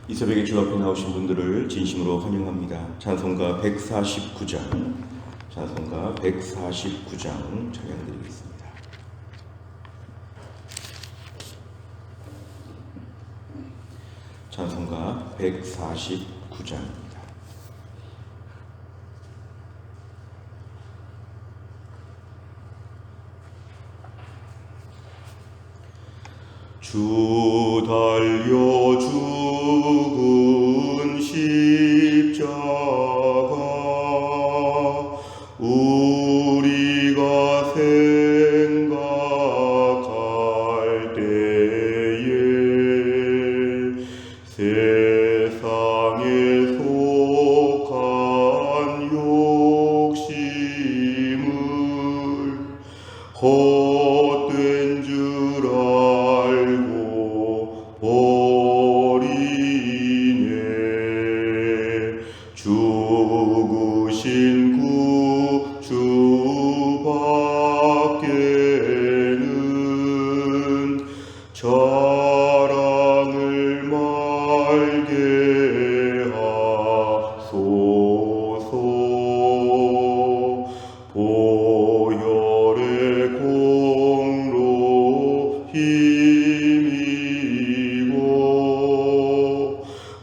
이 새벽에 주 앞에 나오신 분들을 진심으로 환영합니다. 찬송가 149장, 찬송가 149장 찬양드리겠습니다. 찬송가 149장입니다. 주 달려 죽은 십자가 우리가 생각할 때에 세상에 속한 욕심을 헛된 줄 알고 버리네. 죽으신 구주밖에는 자랑을 말게 하소서. 보혈의 공로 힘이고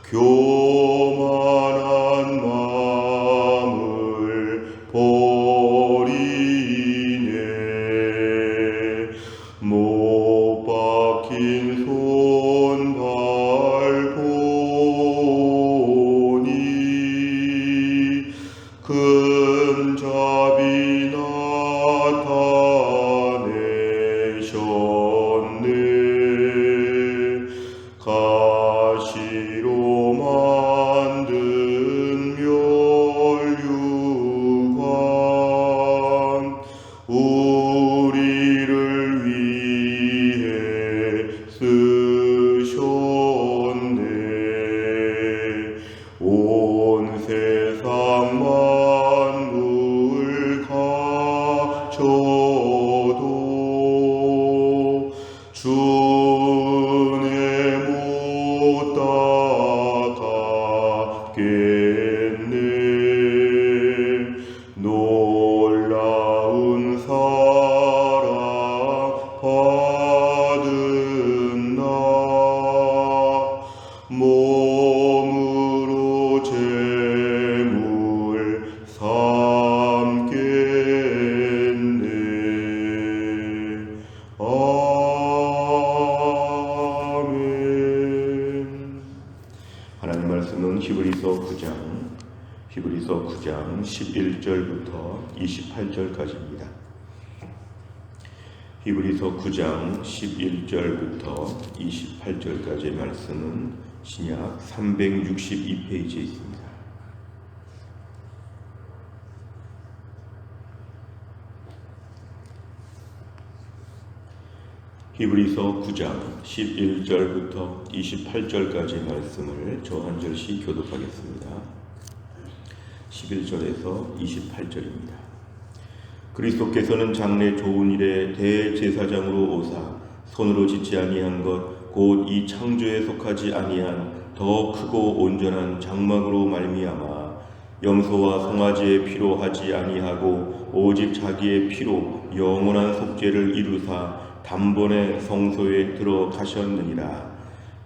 교만한 마음을 버리네. 못 박힌 손 밟고니 금잡이 나타내셨네. 가시로 만든 멸류관 우리를 위해 쓰셨네. 온 세상 만물 가져도 주내 못 따라가겠네. 놀라운 사랑 받은 나 몸으로 제물 삼겠네. 아멘. 하나님 말씀은 히브리서 9장 11절부터 28절까지입니다. 히브리서 9장 11절부터 28절까지의 말씀은 신약 362페이지에 있습니다. 히브리서 9장 11절부터 28절까지의 말씀을 저 한 절씩 교독하겠습니다. 11절에서 28절입니다. 그리스도께서는 장래 좋은 일에 대제사장으로 오사 손으로 짓지 아니한 것 곧 이 창조에 속하지 아니한 더 크고 온전한 장막으로 말미암아 염소와 송아지의 피로 하지 아니하고 오직 자기의 피로 영원한 속죄를 이루사 단번에 성소에 들어가셨느니라.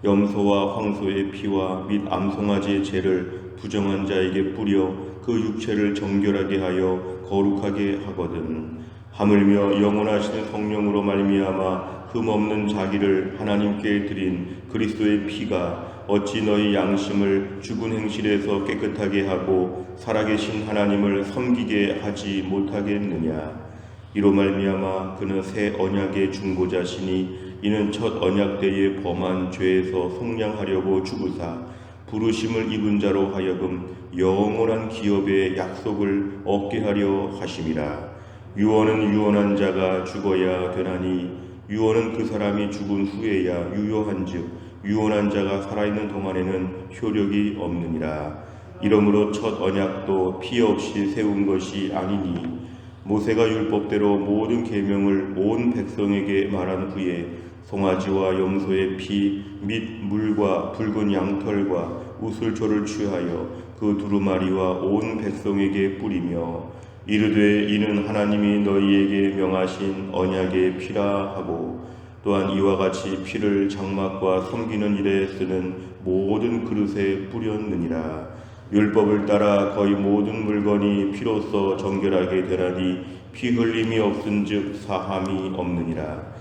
염소와 황소의 피와 및 암송아지의 죄를 부정한 자에게 뿌려 그 육체를 정결하게 하여 거룩하게 하거든. 하물며 영원하신 성령으로 말미암아 흠없는 자기를 하나님께 드린 그리스도의 피가 어찌 너희 양심을 죽은 행실에서 깨끗하게 하고 살아계신 하나님을 섬기게 하지 못하겠느냐. 이로 말미암아 그는 새 언약의 중보자시니 이는 첫 언약 때에 범한 죄에서 속량하려고 죽으사 부르심을 입은 자로 하여금 영원한 기업의 약속을 얻게 하려 하심이라. 유언은 유언한 자가 죽어야 되나니 유언은 그 사람이 죽은 후에야 유효한즉 유언한 자가 살아있는 동안에는 효력이 없느니라. 이러므로 첫 언약도 피 없이 세운 것이 아니니 모세가 율법대로 모든 계명을 온 백성에게 말한 후에 송아지와 염소의 피 및 물과 붉은 양털과 우슬초를 취하여 그 두루마리와 온 백성에게 뿌리며 이르되 이는 하나님이 너희에게 명하신 언약의 피라 하고 또한 이와 같이 피를 장막과 섬기는 일에 쓰는 모든 그릇에 뿌렸느니라. 율법을 따라 거의 모든 물건이 피로써 정결하게 되나니 피 흘림이 없은즉 사함이 없느니라.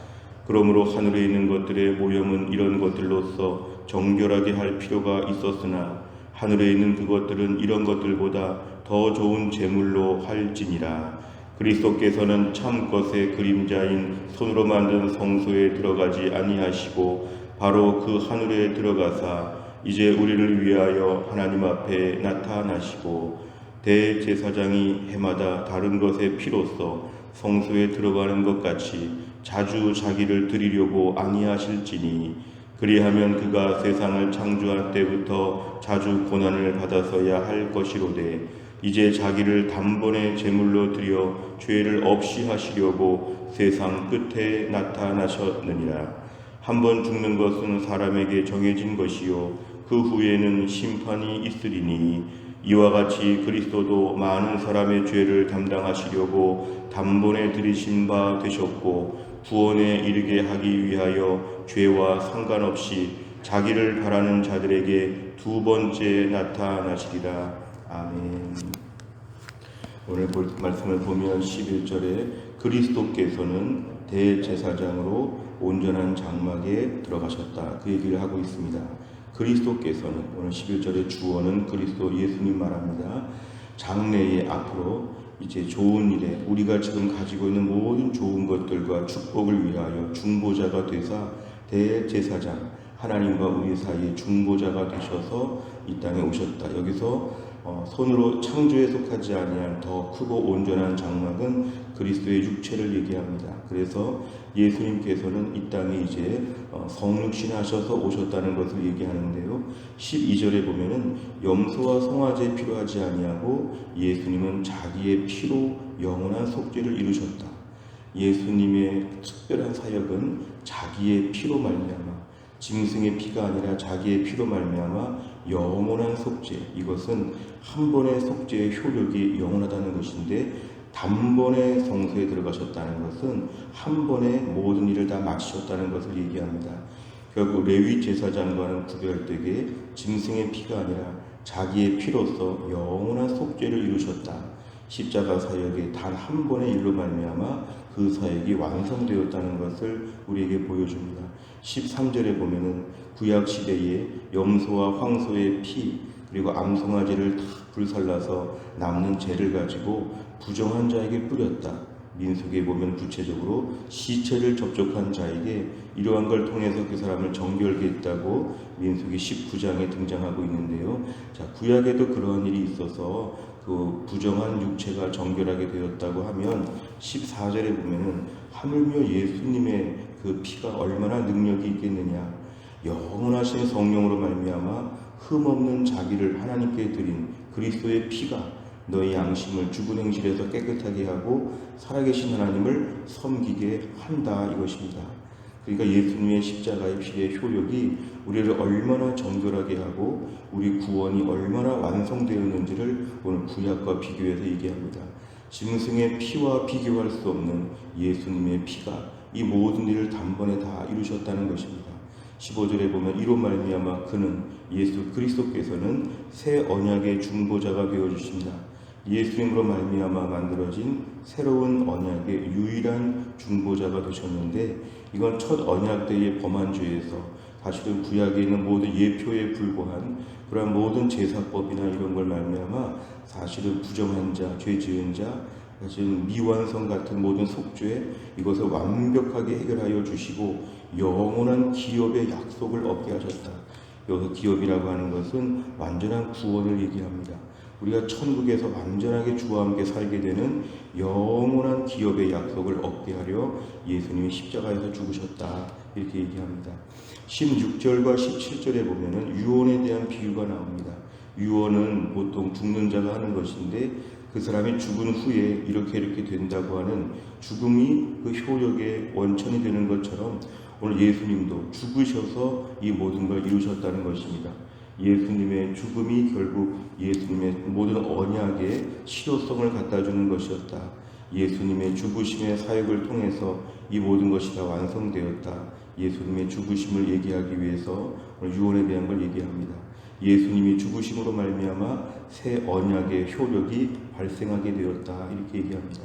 그러므로 하늘에 있는 것들의 모형은 이런 것들로서 정결하게 할 필요가 있었으나 하늘에 있는 그것들은 이런 것들보다 더 좋은 제물로 할지니라. 그리스도께서는 참 것의 그림자인 손으로 만든 성소에 들어가지 아니하시고 바로 그 하늘에 들어가사 이제 우리를 위하여 하나님 앞에 나타나시고 대제사장이 해마다 다른 것의 피로써 성소에 들어가는 것 같이 자주 자기를 드리려고 아니하실지니 그리하면 그가 세상을 창조할 때부터 자주 고난을 받아서야 할 것이로되 이제 자기를 단번에 제물로 드려 죄를 없이 하시려고 세상 끝에 나타나셨느니라. 한번 죽는 것은 사람에게 정해진 것이요 그 후에는 심판이 있으리니 이와 같이 그리스도도 많은 사람의 죄를 담당하시려고 단번에 들이신 바 되셨고 구원에 이르게 하기 위하여 죄와 상관없이 자기를 바라는 자들에게 두 번째 나타나시리라. 아멘. 오늘 볼 말씀을 보면 11절에 그리스도께서는 대제사장으로 온전한 장막에 들어가셨다. 그 얘기를 하고 있습니다. 그리스도께서는 오늘 11절의 주어는 그리스도 예수님 말합니다. 장래에 앞으로 이제 좋은 일에 우리가 지금 가지고 있는 모든 좋은 것들과 축복을 위하여 중보자가 되사 대제사장 하나님과 우리 사이에 중보자가 되셔서 이 땅에 오셨다. 여기서 손으로 창조에 속하지 아니한 더 크고 온전한 장막은 그리스도의 육체를 얘기합니다. 그래서 예수님께서는 이 땅에 이제 성육신하셔서 오셨다는 것을 얘기하는데요. 12절에 보면은 염소와 송아지의 피로 하지 아니하고 예수님은 자기의 피로 영원한 속죄를 이루셨다. 예수님의 특별한 사역은 자기의 피로 말미암아 짐승의 피가 아니라 자기의 피로 말미암아 영원한 속죄, 이것은 한 번의 속죄의 효력이 영원하다는 것인데 단번에 성소에 들어가셨다는 것은 한 번에 모든 일을 다 마치셨다는 것을 얘기합니다. 결국 레위 제사장과는 구별되게 짐승의 피가 아니라 자기의 피로서 영원한 속죄를 이루셨다. 십자가 사역의 단 한 번의 일로 말미암아 그 사역이 완성되었다는 것을 우리에게 보여줍니다. 13절에 보면은 구약 시대에 염소와 황소의 피 그리고 암송아지를 다 불살라서 남는 재를 가지고 부정한 자에게 뿌렸다. 민수기에 보면 구체적으로 시체를 접촉한 자에게 이러한 걸 통해서 그 사람을 정결케 했다고 민수기 19장에 등장하고 있는데요. 자, 구약에도 그러한 일이 있어서 그 부정한 육체가 정결하게 되었다고 하면 14절에 보면은 하물며 예수님의 그 피가 얼마나 능력이 있겠느냐. 영원하신 성령으로 말미암아 흠없는 자기를 하나님께 드린 그리스도의 피가 너희 양심을 죽은 행실에서 깨끗하게 하고 살아계신 하나님을 섬기게 한다 이것입니다. 그러니까 예수님의 십자가의 피의 효력이 우리를 얼마나 정결하게 하고 우리 구원이 얼마나 완성되었는지를 오늘 구약과 비교해서 얘기합니다. 짐승의 피와 비교할 수 없는 예수님의 피가 이 모든 일을 단번에 다 이루셨다는 것입니다. 15절에 보면 이로 말미암아 그는 예수 그리스도께서는 새 언약의 중보자가 되어주신다. 예수님으로 말미암아 만들어진 새로운 언약의 유일한 중보자가 되셨는데 이건 첫 언약 때의 범한 죄에서 사실은 구약에 있는 모든 예표에 불과한 그러한 모든 제사법이나 이런 걸 말미암아 사실은 부정한 자, 죄 지은 자, 사실은 미완성 같은 모든 속죄 이것을 완벽하게 해결하여 주시고 영원한 기업의 약속을 얻게 하셨다. 여기서 기업이라고 하는 것은 완전한 구원을 얘기합니다. 우리가 천국에서 완전하게 주와 함께 살게 되는 영원한 기업의 약속을 얻게 하려 예수님이 십자가에서 죽으셨다. 이렇게 얘기합니다. 16절과 17절에 보면은 유언에 대한 비유가 나옵니다. 유언은 보통 죽는 자가 하는 것인데 그 사람이 죽은 후에 이렇게 된다고 하는 죽음이 그 효력의 원천이 되는 것처럼 오늘 예수님도 죽으셔서 이 모든 걸 이루셨다는 것입니다. 예수님의 죽음이 결국 예수님의 모든 언약의 실효성을 갖다 주는 것이었다. 예수님의 죽으심의 사역을 통해서 이 모든 것이 다 완성되었다. 예수님의 죽으심을 얘기하기 위해서 오늘 유언에 대한 걸 얘기합니다. 예수님이 죽으심으로 말미암아 새 언약의 효력이 발생하게 되었다. 이렇게 얘기합니다.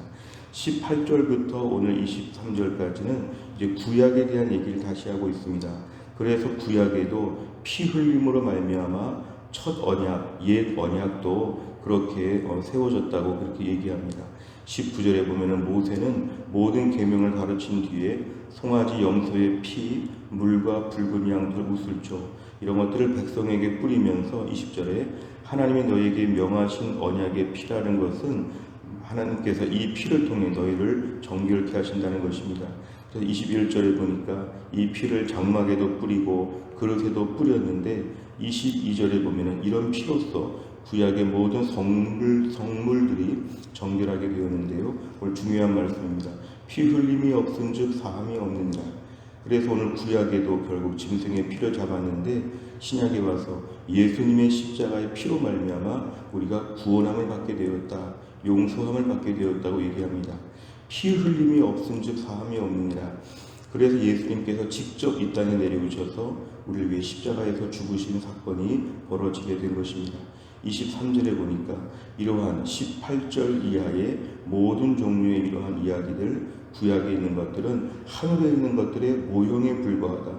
18절부터 오늘 23절까지는 이제 구약에 대한 얘기를 다시 하고 있습니다. 그래서 구약에도 피 흘림으로 말미암아 첫 언약, 옛 언약도 그렇게 세워졌다고 그렇게 얘기합니다. 19절에 보면은 모세는 모든 계명을 가르친 뒤에 송아지 염소의 피, 물과 붉은 양들 우슬초 이런 것들을 백성에게 뿌리면서 20절에 하나님이 너에게 명하신 언약의 피라는 것은 하나님께서 이 피를 통해 너희를 정결케 하신다는 것입니다. 그래서 21절에 보니까 이 피를 장막에도 뿌리고 그릇에도 뿌렸는데 22절에 보면은 이런 피로써 구약의 모든 성물들이 정결하게 되었는데요. 오늘 중요한 말씀입니다. 피 흘림이 없은즉 사함이 없느니라. 그래서 오늘 구약에도 결국 짐승의 피를 잡았는데 신약에 와서 예수님의 십자가의 피로 말미암아 우리가 구원함을 받게 되었다. 용서함을 받게 되었다고 얘기합니다. 피 흘림이 없은즉 사함이 없느니라. 그래서 예수님께서 직접 이 땅에 내려오셔서 우리를 위해 십자가에서 죽으신 사건이 벌어지게 된 것입니다. 23절에 보니까 이러한 18절 이하의 모든 종류의 이러한 이야기들, 구약에 있는 것들은 하늘에 있는 것들의 모형에 불과하다.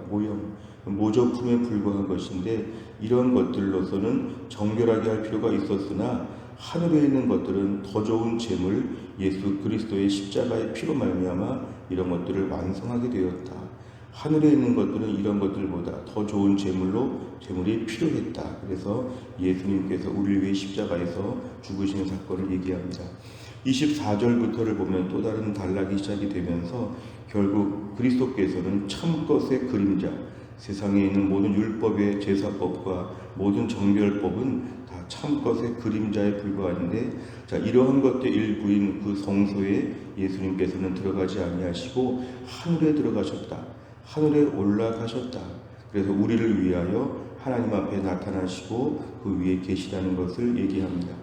모조품에 불과한 것인데 이런 것들로서는 정결하게 할 필요가 있었으나 하늘에 있는 것들은 더 좋은 제물 예수 그리스도의 십자가의 피로 말미암아 이런 것들을 완성하게 되었다. 하늘에 있는 것들은 이런 것들보다 더 좋은 제물이 필요했다. 그래서 예수님께서 우리를 위해 십자가에서 죽으시는 사건을 얘기합니다. 24절부터를 보면 또 다른 단락이 시작이 되면서 결국 그리스도께서는 참것의 그림자, 세상에 있는 모든 율법의 제사법과 모든 정결법은 다 참것의 그림자에 불과한데, 자, 이러한 것들 일부인 그 성소에 예수님께서는 들어가지 아니하시고 하늘에 들어가셨다. 하늘에 올라가셨다. 그래서 우리를 위하여 하나님 앞에 나타나시고 그 위에 계시다는 것을 얘기합니다.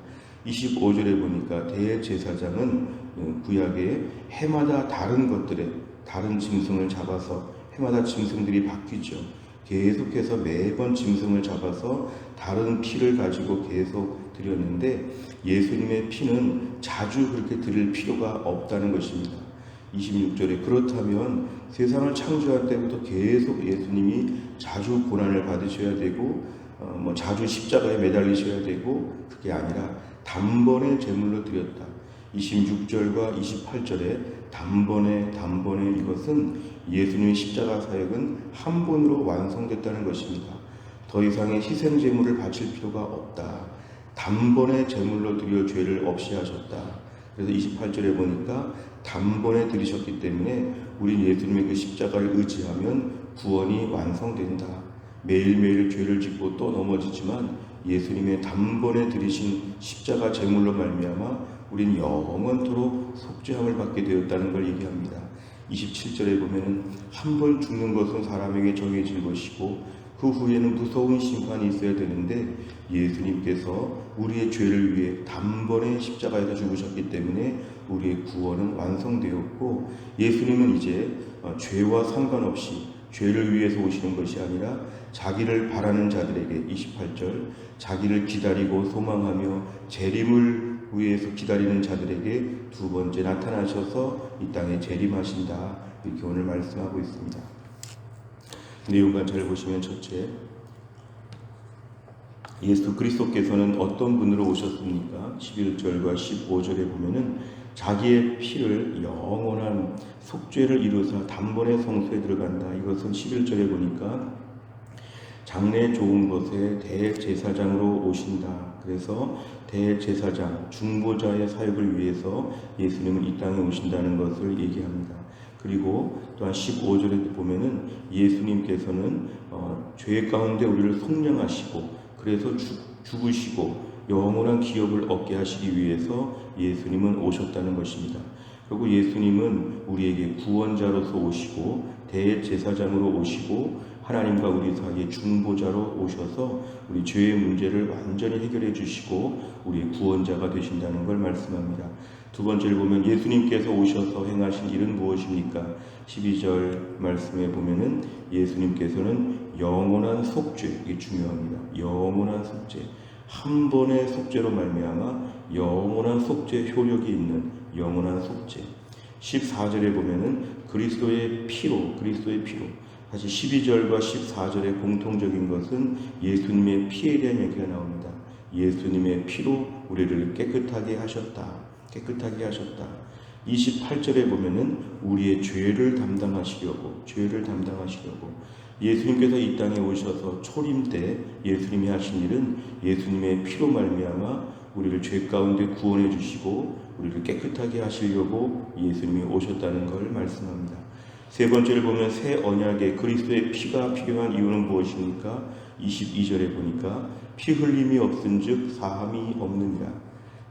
25절에 보니까 대제사장은 구약에 해마다 다른 것들에 다른 짐승을 잡아서 해마다 짐승들이 바뀌죠. 계속해서 매번 짐승을 잡아서 다른 피를 가지고 계속 드렸는데 고예수님의 피는 자주 그렇게 드릴 필요가 없다는 것입니다. 26절에 그렇다면 세상을 창조할 때부터 계속 예수님이 자주 고난을 받으셔야 되고 자주 십자가에 매달리셔야 되고 그게 아니라 단번에 제물로 드렸다. 26절과 28절에 단번에 이것은 예수님의 십자가 사역은 한 번으로 완성됐다는 것입니다. 더 이상의 희생 제물을 바칠 필요가 없다. 단번에 제물로 드려 죄를 없이 하셨다. 그래서 28절에 보니까 단번에 들이셨기 때문에 우린 예수님의 그 십자가를 의지하면 구원이 완성된다. 매일매일 죄를 짓고 또 넘어지지만 예수님의 단번에 들이신 십자가 제물로 말미암아 우린 영원토록 속죄함을 받게 되었다는 걸 얘기합니다. 27절에 보면은 한 번 죽는 것은 사람에게 정해질 것이고 그 후에는 무서운 심판이 있어야 되는데 예수님께서 우리의 죄를 위해 단번에 십자가에서 죽으셨기 때문에 우리의 구원은 완성되었고 예수님은 이제 죄와 상관없이 죄를 위해서 오시는 것이 아니라 자기를 바라는 자들에게 28절 자기를 기다리고 소망하며 재림을 위해서 기다리는 자들에게 두 번째 나타나셔서 이 땅에 재림하신다. 이렇게 오늘 말씀하고 있습니다. 내용만 잘 보시면 첫째, 예수 그리스도께서는 어떤 분으로 오셨습니까? 11절과 15절에 보면은 자기의 피를 영원한 속죄를 이루사 단번에 성소에 들어간다. 이것은 11절에 보니까 장래 좋은 것에 대제사장으로 오신다. 그래서 대제사장, 중보자의 사역을 위해서 예수님은 이 땅에 오신다는 것을 얘기합니다. 그리고 또한 15절에 보면은 예수님께서는 죄 가운데 우리를 속량하시고 그래서 죽으시고 영원한 기업을 얻게 하시기 위해서 예수님은 오셨다는 것입니다. 그리고 예수님은 우리에게 구원자로서 오시고 대제사장으로 오시고 하나님과 우리 사이의 중보자로 오셔서 우리 죄의 문제를 완전히 해결해 주시고 우리의 구원자가 되신다는 걸 말씀합니다. 두 번째를 보면 예수님께서 오셔서 행하신 일은 무엇입니까? 12절 말씀에 보면은 예수님께서는 영원한 속죄, 이게 중요합니다. 영원한 속죄, 한 번의 속죄로 말미암아 영원한 속죄 효력이 있는 영원한 속죄. 14절에 보면은 그리스도의 피로 다시 12절과 14절의 공통적인 것은 예수님의 피에 대한 얘기가 나옵니다. 예수님의 피로 우리를 깨끗하게 하셨다. 28절에 보면은 우리의 죄를 담당하시려고 예수님께서 이 땅에 오셔서 초림 때 예수님이 하신 일은 예수님의 피로 말미암아 우리를 죄 가운데 구원해 주시고 우리를 깨끗하게 하시려고 예수님이 오셨다는 걸 말씀합니다. 세 번째를 보면 새 언약에 그리스도의 피가 필요한 이유는 무엇입니까? 22절에 보니까 피 흘림이 없은즉 사함이 없느니라.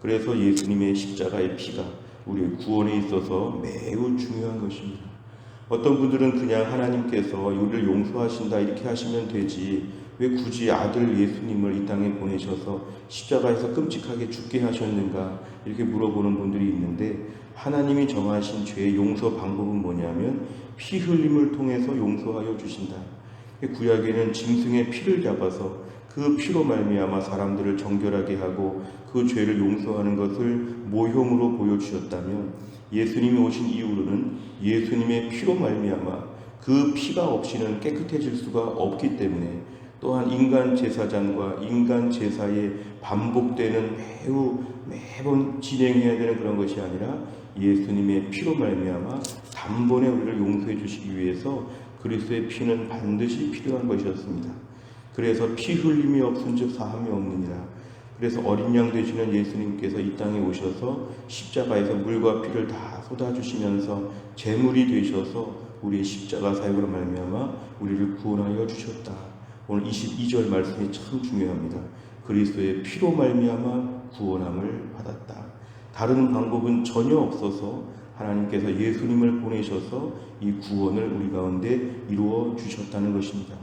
그래서 예수님의 십자가의 피가 우리의 구원에 있어서 매우 중요한 것입니다. 어떤 분들은 그냥 하나님께서 우리를 용서하신다 이렇게 하시면 되지 왜 굳이 아들 예수님을 이 땅에 보내셔서 십자가에서 끔찍하게 죽게 하셨는가 이렇게 물어보는 분들이 있는데, 하나님이 정하신 죄의 용서 방법은 뭐냐면 피 흘림을 통해서 용서하여 주신다. 구약에는 짐승의 피를 잡아서 그 피로 말미암아 사람들을 정결하게 하고 그 죄를 용서하는 것을 모형으로 보여주셨다면, 예수님이 오신 이후로는 예수님의 피로 말미암아 그 피가 없이는 깨끗해질 수가 없기 때문에, 또한 인간 제사장과 인간 제사에 반복되는 매번 진행해야 되는 그런 것이 아니라 예수님의 피로 말미암아 단번에 우리를 용서해 주시기 위해서 그리스도의 피는 반드시 필요한 것이었습니다. 그래서 피 흘림이 없은즉 사함이 없느니라. 그래서 어린 양 되시는 예수님께서 이 땅에 오셔서 십자가에서 물과 피를 다 쏟아주시면서 제물이 되셔서 우리의 십자가 사역으로 말미암아 우리를 구원하여 주셨다. 오늘 22절 말씀이 참 중요합니다. 그리스도의 피로 말미암아 구원함을 받았다. 다른 방법은 전혀 없어서 하나님께서 예수님을 보내셔서 이 구원을 우리 가운데 이루어 주셨다는 것입니다.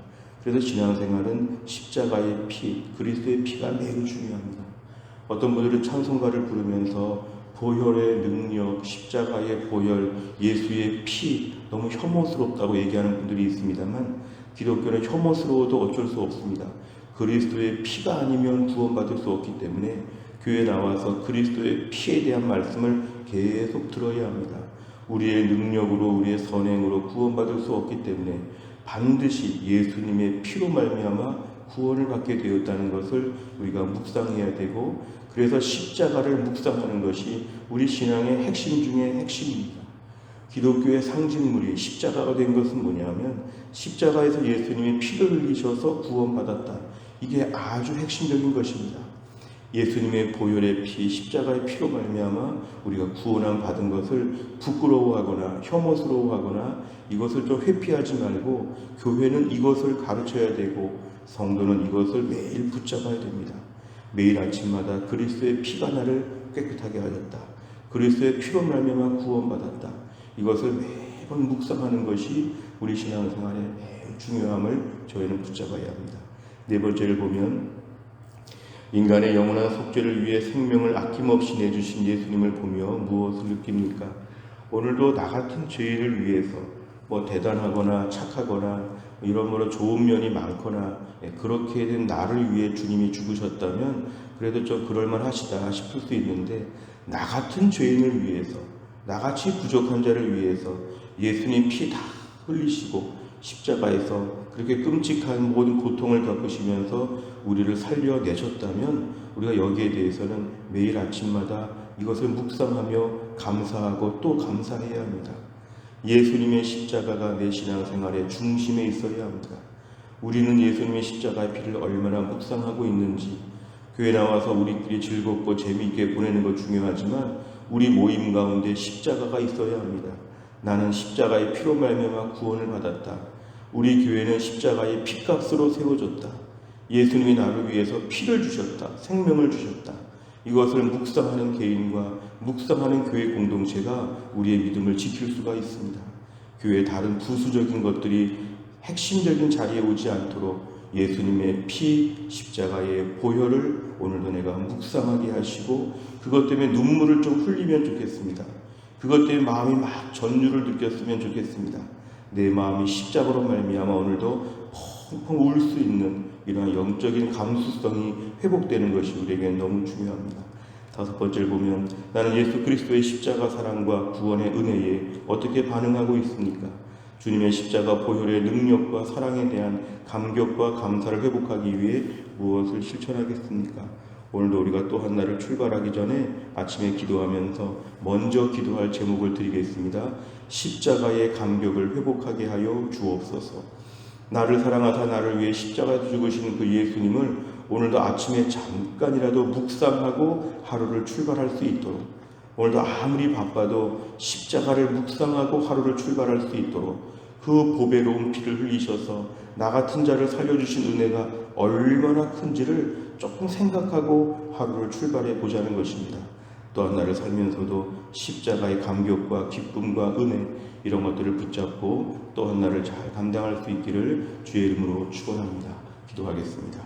그래서 신앙생활은 십자가의 피, 그리스도의 피가 매우 중요합니다. 어떤 분들은 찬송가를 부르면서 보혈의 능력, 십자가의 보혈, 예수의 피 너무 혐오스럽다고 얘기하는 분들이 있습니다만, 기독교는 혐오스러워도 어쩔 수 없습니다. 그리스도의 피가 아니면 구원받을 수 없기 때문에 교회에 나와서 그리스도의 피에 대한 말씀을 계속 들어야 합니다. 우리의 능력으로, 우리의 선행으로 구원받을 수 없기 때문에 반드시 예수님의 피로 말미암아 구원을 받게 되었다는 것을 우리가 묵상해야 되고, 그래서 십자가를 묵상하는 것이 우리 신앙의 핵심 중에 핵심입니다. 기독교의 상징물이 십자가가 된 것은 뭐냐면, 십자가에서 예수님이 피를 흘리셔서 구원받았다. 이게 아주 핵심적인 것입니다. 예수님의 보혈의 피, 십자가의 피로 말미암아 우리가 구원함 받은 것을 부끄러워하거나 혐오스러워하거나 이것을 좀 회피하지 말고, 교회는 이것을 가르쳐야 되고 성도는 이것을 매일 붙잡아야 됩니다. 매일 아침마다 그리스도의 피가 나를 깨끗하게 하였다. 그리스도의 피로 말미암아 구원받았다. 이것을 매번 묵상하는 것이 우리 신앙생활의 매우 중요함을 저희는 붙잡아야 합니다. 네 번째를 보면, 인간의 영원한 속죄를 위해 생명을 아낌없이 내주신 예수님을 보며 무엇을 느낍니까? 오늘도 나 같은 죄인을 위해서 대단하거나 착하거나 이러므로 좋은 면이 많거나 그렇게 된 나를 위해 주님이 죽으셨다면 그래도 좀 그럴만하시다 싶을 수 있는데, 나 같은 죄인을 위해서, 나같이 부족한 자를 위해서 예수님 피 다 흘리시고 십자가에서 그렇게 끔찍한 모든 고통을 겪으시면서 우리를 살려내셨다면, 우리가 여기에 대해서는 매일 아침마다 이것을 묵상하며 감사하고 또 감사해야 합니다. 예수님의 십자가가 내 신앙생활의 중심에 있어야 합니다. 우리는 예수님의 십자가의 피를 얼마나 묵상하고 있는지, 교회 나와서 우리끼리 즐겁고 재미있게 보내는 것 중요하지만 우리 모임 가운데 십자가가 있어야 합니다. 나는 십자가의 피로 말미암아 구원을 받았다. 우리 교회는 십자가의 피값으로 세워졌다. 예수님이 나를 위해서 피를 주셨다. 생명을 주셨다. 이것을 묵상하는 개인과 묵상하는 교회 공동체가 우리의 믿음을 지킬 수가 있습니다. 교회의 다른 부수적인 것들이 핵심적인 자리에 오지 않도록 예수님의 피 십자가의 보혈을 오늘도 내가 묵상하게 하시고, 그것 때문에 눈물을 좀 흘리면 좋겠습니다. 그것 때문에 마음이 막 전율을 느꼈으면 좋겠습니다. 내 마음이 십자가로 말미암아 오늘도 펑펑 울 수 있는 이러한 영적인 감수성이 회복되는 것이 우리에게는 너무 중요합니다. 다섯 번째를 보면, 나는 예수 그리스도의 십자가 사랑과 구원의 은혜에 어떻게 반응하고 있습니까? 주님의 십자가 보혈의 능력과 사랑에 대한 감격과 감사를 회복하기 위해 무엇을 실천하겠습니까? 오늘도 우리가 또 한 날을 출발하기 전에 아침에 기도하면서 먼저 기도할 제목을 드리겠습니다. 십자가의 감격을 회복하게 하여 주옵소서. 나를 사랑하사 나를 위해 십자가에서 죽으신 그 예수님을 오늘도 아침에 잠깐이라도 묵상하고 하루를 출발할 수 있도록, 오늘도 아무리 바빠도 십자가를 묵상하고 하루를 출발할 수 있도록 그 보배로운 피를 흘리셔서 나 같은 자를 살려주신 은혜가 얼마나 큰지를 조금 생각하고 하루를 출발해 보자는 것입니다. 또 한 날을 살면서도 십자가의 감격과 기쁨과 은혜, 이런 것들을 붙잡고 또 한 날을 잘 감당할 수 있기를 주의 이름으로 축원합니다. 기도하겠습니다.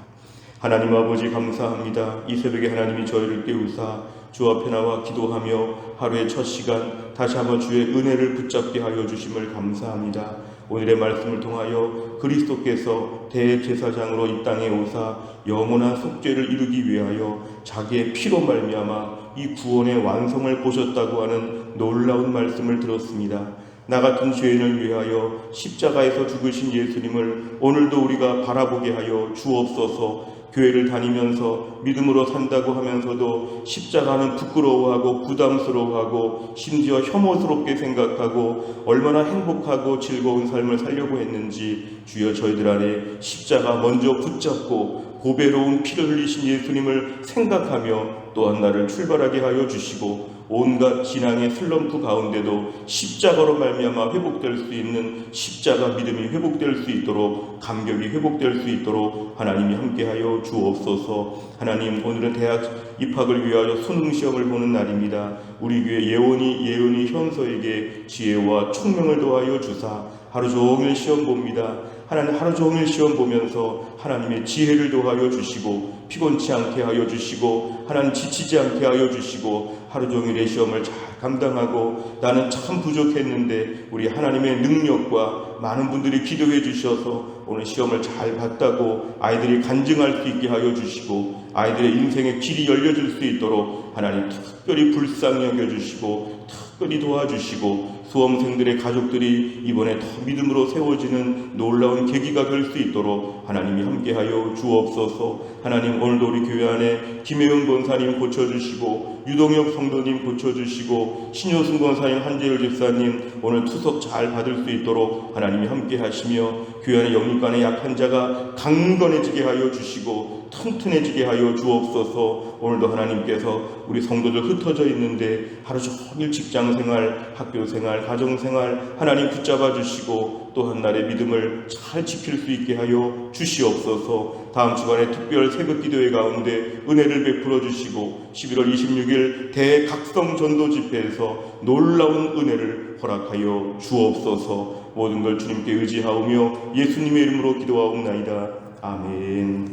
하나님 아버지, 감사합니다. 이 새벽에 하나님이 저희를 깨우사 주 앞에 나와 기도하며 하루의 첫 시간 다시 한번 주의 은혜를 붙잡게 하여 주심을 감사합니다. 오늘의 말씀을 통하여 그리스도께서 대제사장으로 이 땅에 오사 영원한 속죄를 이루기 위하여 자기의 피로 말미암아 이 구원의 완성을 보셨다고 하는 놀라운 말씀을 들었습니다. 나 같은 죄인을 위하여 십자가에서 죽으신 예수님을 오늘도 우리가 바라보게 하여 주옵소서. 교회를 다니면서 믿음으로 산다고 하면서도 십자가는 부끄러워하고 부담스러워하고 심지어 혐오스럽게 생각하고 얼마나 행복하고 즐거운 삶을 살려고 했는지, 주여 저희들 안에 십자가 먼저 붙잡고 보배로운 피를 흘리신 예수님을 생각하며 또한 날을 출발하게 하여 주시고, 온갖 진앙의 슬럼프 가운데도 십자가로 말미암아 회복될 수 있는 십자가 믿음이 회복될 수 있도록, 감격이 회복될 수 있도록 하나님이 함께하여 주옵소서. 하나님, 오늘은 대학 입학을 위하여 수능시험을 보는 날입니다. 우리 교회 예은이 현서에게 지혜와 총명을 더하여 주사 하루 종일 시험 봅니다. 하나님, 하루 종일 시험 보면서 하나님의 지혜를 더하여 주시고 피곤치 않게 하여 주시고 하나님 지치지 않게 하여 주시고 하루 종일의 시험을 잘 감당하고, 나는 참 부족했는데 우리 하나님의 능력과 많은 분들이 기도해 주셔서 오늘 시험을 잘 봤다고 아이들이 간증할 수 있게 하여 주시고, 아이들의 인생의 길이 열려질 수 있도록 하나님 특별히 불쌍히 여겨주시고 특별히 도와주시고, 수험생들의 가족들이 이번에 더 믿음으로 세워지는 놀라운 계기가 될 수 있도록 하나님이 함께하여 주옵소서. 하나님, 오늘도 우리 교회 안에 김혜은 권사님 고쳐주시고, 유동혁 성도님 고쳐주시고, 신효순 권사님, 한재열 집사님 오늘 투석 잘 받을 수 있도록 하나님이 함께하시며, 교회 안에 영육간에 약한 자가 강건해지게 하여 주시고 튼튼해지게 하여 주옵소서. 오늘도 하나님께서 우리 성도들 흩어져 있는데 하루 종일 직장생활, 학교생활, 가정생활 하나님 붙잡아 주시고 또 한 날의 믿음을 잘 지킬 수 있게 하여 주시옵소서. 다음 주간에 특별 새벽 기도회 가운데 은혜를 베풀어 주시고 11월 26일 대각성 전도 집회에서 놀라운 은혜를 허락하여 주옵소서. 모든 걸 주님께 의지하오며 예수님의 이름으로 기도하옵나이다. 아멘.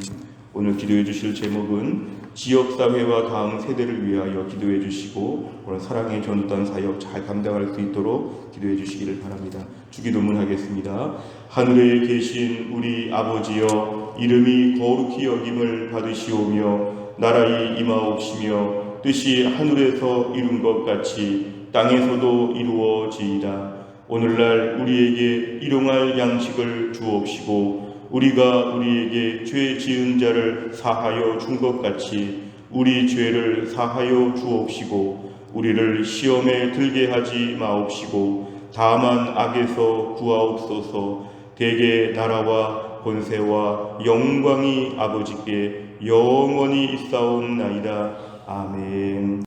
오늘 기도해 주실 제목은 지역사회와 다음 세대를 위하여 기도해 주시고, 오늘 사랑의 전도단 사역 잘 감당할 수 있도록 기도해 주시기를 바랍니다. 주기도문 하겠습니다. 하늘에 계신 우리 아버지여, 이름이 거룩히 여김을 받으시오며 나라의 임하옵시며 뜻이 하늘에서 이룬 것 같이 땅에서도 이루어지이다. 오늘날 우리에게 일용할 양식을 주옵시고, 우리가 우리에게 죄 지은 자를 사하여 준 것 같이 우리 죄를 사하여 주옵시고, 우리를 시험에 들게 하지 마옵시고 다만 악에서 구하옵소서. 대개 나라와 권세와 영광이 아버지께 영원히 있사옵나이다. 아멘.